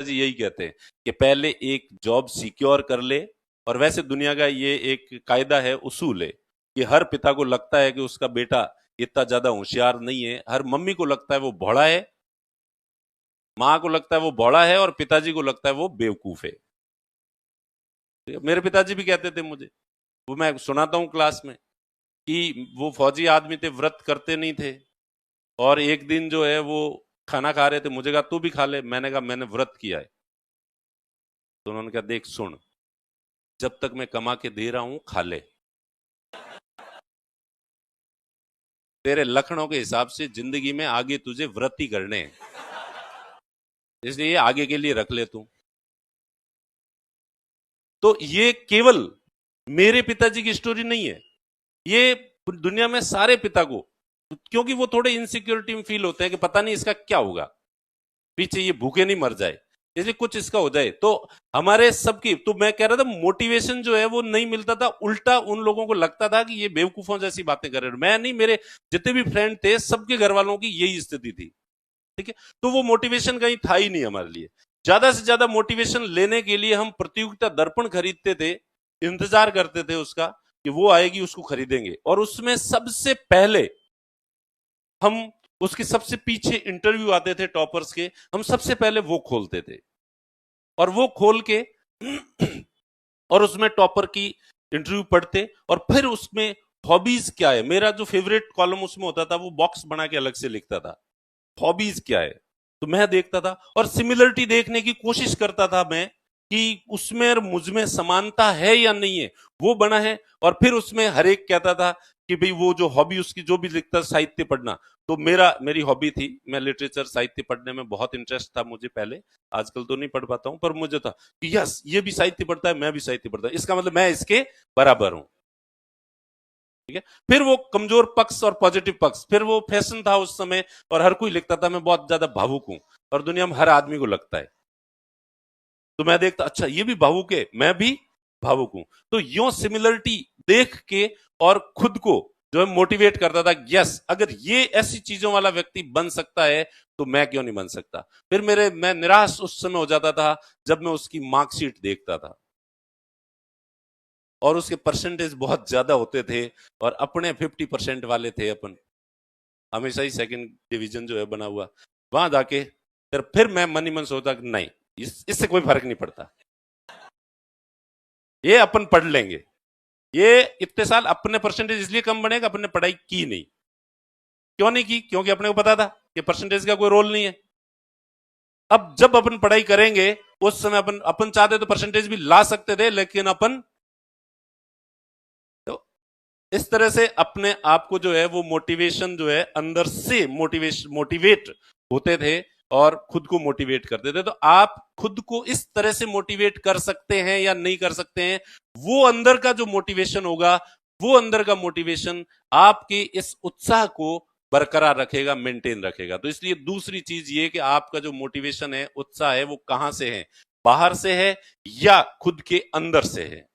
जी यही कहते हैं कि पहले एक जॉब सिक्योर कर ले। और वैसे दुनिया का ये एक कायदा है, उसूल है कि हर पिता को लगता है कि उसका बेटा इतना ज्यादा होशियार नहीं है, हर मम्मी को लगता है वो भोला है, माँ को लगता है वो भोला है, और पिताजी को लगता है वो बेवकूफ है। मेरे पिताजी भी कहते थे मुझे, वो मैं सुनाता हूँ क्लास में, कि वो फौजी आदमी थे, व्रत करते नहीं थे, और एक दिन जो है वो खाना खा रहे थे, मुझे कहा तू भी खा ले, मैंने कहा मैंने व्रत किया है। तो उन्होंने कहा देख सुन, जब तक मैं कमा के दे रहा हूं खा ले, तेरे लक्षणों के हिसाब से जिंदगी में आगे तुझे व्रत ही करने हैं, इसलिए आगे के लिए रख ले तू। तो ये केवल मेरे पिताजी की स्टोरी नहीं है, ये दुनिया में सारे पिता को, क्योंकि वो थोड़े इनसिक्योरिटी में फील होते हैं कि पता नहीं इसका क्या होगा, पीछे ये भूखे नहीं मर जाए, इसलिए कुछ इसका हो जाए। तो हमारे सबकी, तो मैं कह रहा था मोटिवेशन जो है वो नहीं मिलता था, उल्टा उन लोगों को लगता था कि ये बेवकूफों जैसी बातें कर रहे हैं। मैं नहीं, मेरे जितने भी फ्रेंड थे सबके घर वालों की यही स्थिति थी, ठीक है। तो वो मोटिवेशन कहीं था ही नहीं हमारे लिए। ज्यादा से ज्यादा मोटिवेशन लेने के लिए हम प्रतियोगिता दर्पण खरीदते थे, इंतजार करते थे उसका कि वो आएगी, उसको खरीदेंगे, और उसमें सबसे पहले हम, उसके सबसे पीछे इंटरव्यू आते थे टॉपर्स के, हम सबसे पहले वो खोलते थे, और वो खोल के और उसमें टॉपर की इंटरव्यू पढ़ते, और फिर उसमें हॉबीज क्या है, मेरा जो फेवरेट कॉलम उसमें होता था वो बॉक्स बना के अलग से लिखता था, हॉबीज क्या है। तो मैं देखता था और सिमिलरिटी देखने की कोशिश करता था मैं, कि उसमें और मुझ में समानता है या नहीं है, वो बना है। और फिर उसमें हर एक कहता था कि भाई वो जो हॉबी उसकी जो भी लिखता, साहित्य पढ़ना, तो मेरी हॉबी थी, मैं लिटरेचर साहित्य पढ़ने में बहुत इंटरेस्ट था मुझे पहले, आजकल तो नहीं पढ़ पाता हूं, पर मुझे था कि यस ये भी साहित्य पढ़ता है, मैं भी साहित्य पढ़ता हूं, इसका मतलब मैं इसके बराबर हूं, ठीक है। फिर वो कमजोर पक्ष और पॉजिटिव पक्ष, फिर वो फैशन था उस समय, और हर कोई लिखता था मैं बहुत ज्यादा भावुक हूं, और दुनिया में हर आदमी को लगता है। तो मैं देखता, अच्छा ये भी भावुक है, मैं भी भावुक हूं। तो यो सिमिलरिटी देख के और खुद को जो है मोटिवेट करता था, यस अगर ये ऐसी चीजों वाला व्यक्ति बन सकता है तो मैं क्यों नहीं बन सकता। फिर मैं निराश उस समय हो जाता था जब मैं उसकी मार्कशीट देखता था, और उसके परसेंटेज बहुत ज्यादा होते थे, और अपने 50% वाले थे अपन, हमेशा ही सेकंड डिवीजन जो है बना हुआ, वहां जाके फिर मैं मन ही मन सोचता कि नहीं, इससे कोई फर्क नहीं पड़ता, ये अपन पढ़ लेंगे, ये इतने साल अपने परसेंटेज इसलिए कम बनेगा, अपने पढ़ाई की नहीं। क्यों नहीं की? क्योंकि अपने को पता था कि परसेंटेज का कोई रोल नहीं है। अब जब अपन पढ़ाई करेंगे, उस समय अपन अपन चाहते तो परसेंटेज भी ला सकते थे, लेकिन अपन, तो इस तरह से अपने आप को जो है वो मोटिवेशन जो है अंदर से मोटिवेट होते थे, और खुद को मोटिवेट करते थे। तो आप खुद को इस तरह से मोटिवेट कर सकते हैं या नहीं कर सकते हैं, वो अंदर का जो मोटिवेशन होगा, वो अंदर का मोटिवेशन आपके इस उत्साह को बरकरार रखेगा, मेंटेन रखेगा। तो इसलिए दूसरी चीज ये कि आपका जो मोटिवेशन है, उत्साह है, वो कहां से है, बाहर से है या खुद के अंदर से है।